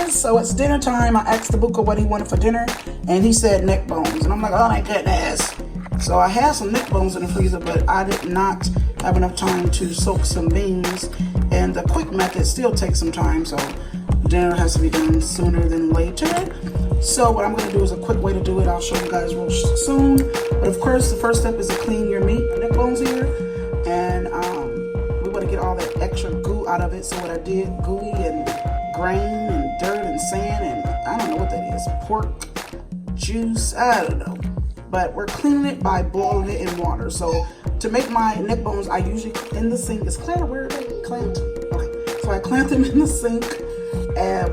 guys, so it's dinner time. I asked the Buka what he wanted for dinner, and he said neck bones. And I'm like, oh my goodness. So I had some neck bones in the freezer, but I did not have enough time to soak some beans. And the quick method still takes some time, so dinner has to be done sooner than later. So what I'm going to do is a quick way to do it. I'll show you guys real soon. But of course, the first step is to clean your meat, neck bones here. And we want to get all that extra goo out of it. So what I did, gooey and grain and dirt and sand and I don't know what that is, pork juice, I don't know. But we're cleaning it by boiling it in water. So to make my neck bones, I usually in the sink. Is clamp, where are they? Clamp? Okay. So I clamp them in the sink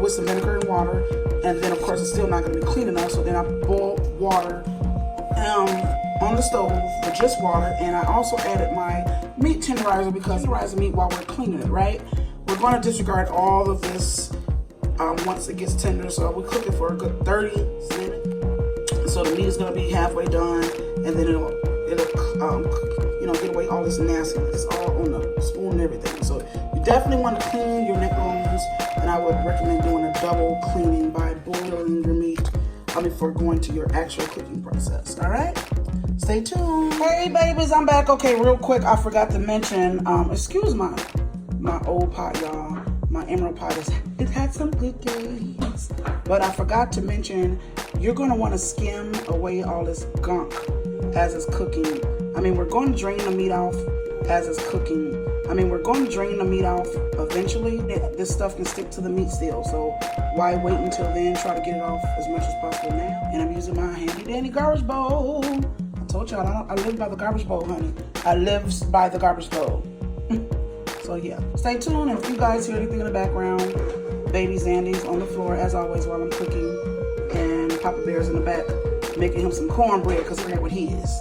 with some vinegar and water. And then of course it's still not going to be clean enough. So then I boil water on the stove with just water. And I also added my meat tenderizer because tenderizer meat while we're cleaning it, right? We're going to disregard all of this once it gets tender. So we cook it for a good 30 minutes. So the meat is going to be halfway done, and then it'll get away all this nastiness all on the spoon and everything. So you definitely want to clean your neck bones, and I would recommend doing a double cleaning by boiling your meat before going to your actual cooking process. All right, stay tuned. Hey babies, I'm back. Okay, real quick, I forgot to mention. Excuse my old pot, y'all. My emerald pot it had some good days, but I forgot to mention you're going to want to skim away all this gunk as it's cooking. I mean, we're going to drain the meat off as it's cooking. I mean, we're going to drain the meat off eventually. This stuff can stick to the meat still, so why wait until then? Try to get it off as much as possible now. And I'm using my handy dandy garbage bowl. I told y'all I live by the garbage bowl, honey. I live by the garbage bowl. So yeah, stay tuned. And if you guys hear anything in the background, baby Zandy's on the floor as always while I'm cooking, and Papa Bear's in the back making him some cornbread because that's what he is.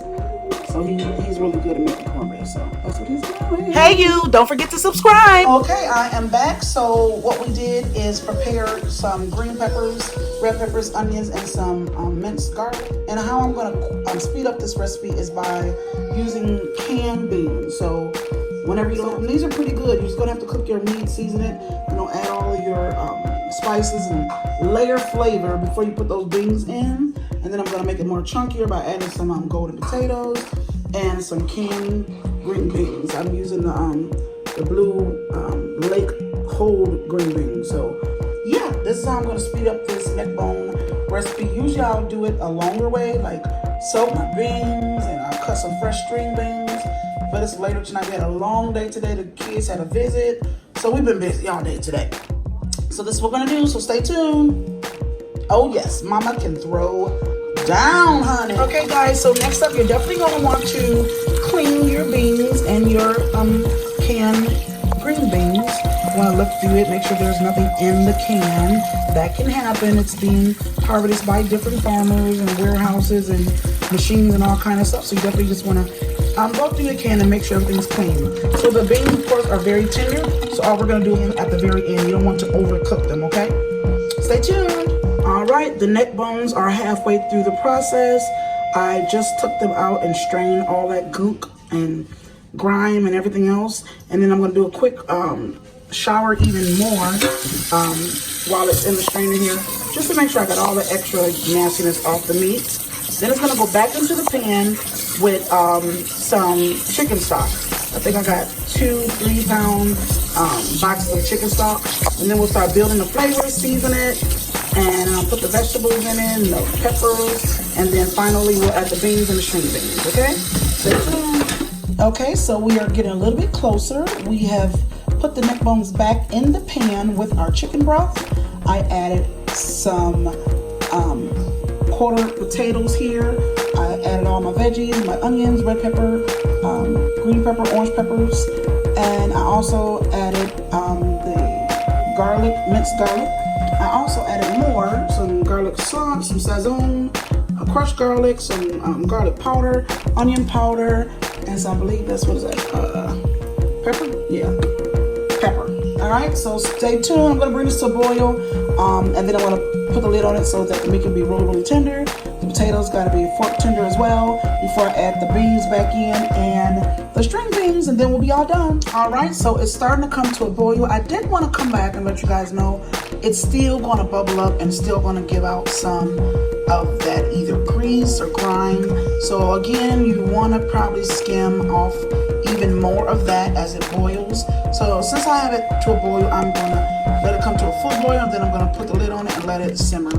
So he's really good at making cornbread, so that's what he's doing. Hey you, don't forget to subscribe. Okay, I am back. So what we did is prepare some green peppers, red peppers, onions, and some minced garlic. And how I'm gonna speed up this recipe is by using canned beans. So whenever you look, these are pretty good. You're just gonna have to cook your meat, season it, add all of your spices and layer flavor before you put those beans in. And then I'm gonna make it more chunkier by adding some golden potatoes and some canned green beans. I'm using the blue Lake Hold green beans. So yeah, this is how I'm gonna speed up this neck bone recipe. Usually I'll do it a longer way, like soak my beans and I'll cut some fresh string beans. But it's later tonight. We had a long day today. The kids had a visit. So we've been busy all day today. So this is what we're going to do. So stay tuned. Oh, yes. Mama can throw down, honey. Okay, guys. So next up, you're definitely going to want to clean your beans and your canned green beans. You want to look through it. Make sure there's nothing in the can. That can happen. It's being harvested by different farmers and warehouses and machines and all kind of stuff. So you definitely just want to go through your can and make sure everything's clean. So the beans, of course, are very tender. So all we're going to do is at the very end. You don't want to overcook them, okay? Stay tuned. All right, the neck bones are halfway through the process. I just took them out and strained all that gook and grime and everything else. And then I'm going to do a quick shower even more while it's in the strainer here, just to make sure I got all the extra nastiness off the meat. Then it's going to go back into the pan with some chicken stock. I think I got 2-3 pound boxes of chicken stock. And then we'll start building the flavor, season it, and put the vegetables in it, and the peppers, and then finally we'll add the beans and the string beans, okay? Stay tuned. Okay, so we are getting a little bit closer. We have put the neck bones back in the pan with our chicken broth. I added some quarter potatoes here. I added all my veggies, my onions, red pepper, green pepper, orange peppers, and I also added the garlic, minced garlic. I also added more, some garlic sauce, some sazon, crushed garlic, some garlic powder, onion powder, and so I believe that's, what is that, pepper? Yeah, pepper. All right, so stay tuned. I'm gonna bring this to a boil, and then I'm gonna put the lid on it so that the meat can be really, really tender. The potatoes got to be fork tender as well before I add the beans back in and the string beans, and then we'll be all done. All right, so it's starting to come to a boil. I did want to come back and let you guys know it's still going to bubble up and still going to give out some of that either grease or grime. So again, you want to probably skim off even more of that as it boils. So since I have it to a boil, I'm going to let it come to a full boil, and then I'm going to put the lid on it and let it simmer.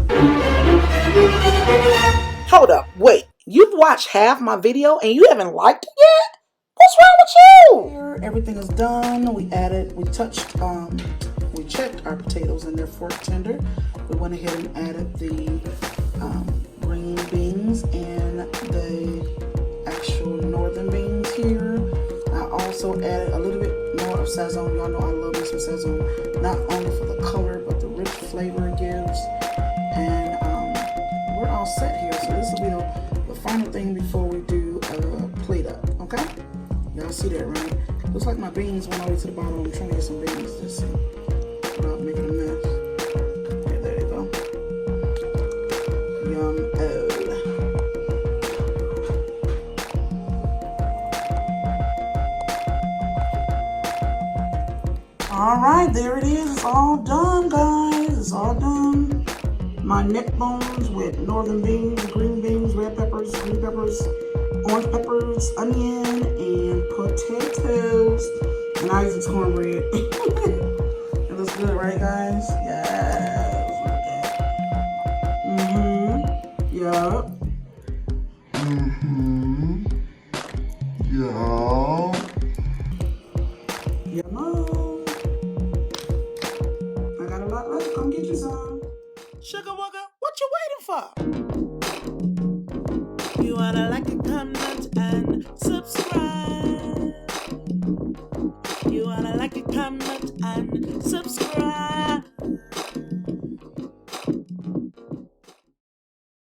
Hold up, wait. You've watched half my video and you haven't liked it yet? What's wrong with you? Here, everything is done. We checked our potatoes and they're fork tender. We went ahead and added the green beans and the actual northern beans here. I also added a little bit more of sazon. Y'all know I love me some sazon, not only for the color but the rich flavor it gives. And we're all set here. So this will be the final thing before we do plate up. Okay? Y'all see that, right? Looks like my beans went all the way to the bottom. I'm trying to get some beans. Let's see. Without making a mess. Okay, there you go. Yum. All right, there it is. It's all done, guys. It's all done. My neck bones with northern beans, green beans, red peppers, green peppers, orange peppers, onion, and potatoes. And Isaac's cornbread. It looks good, right, guys? Yes. Yup. Yeah. Yum. I got a lot left. Come get you some. Sugar Wugger, what you waiting for?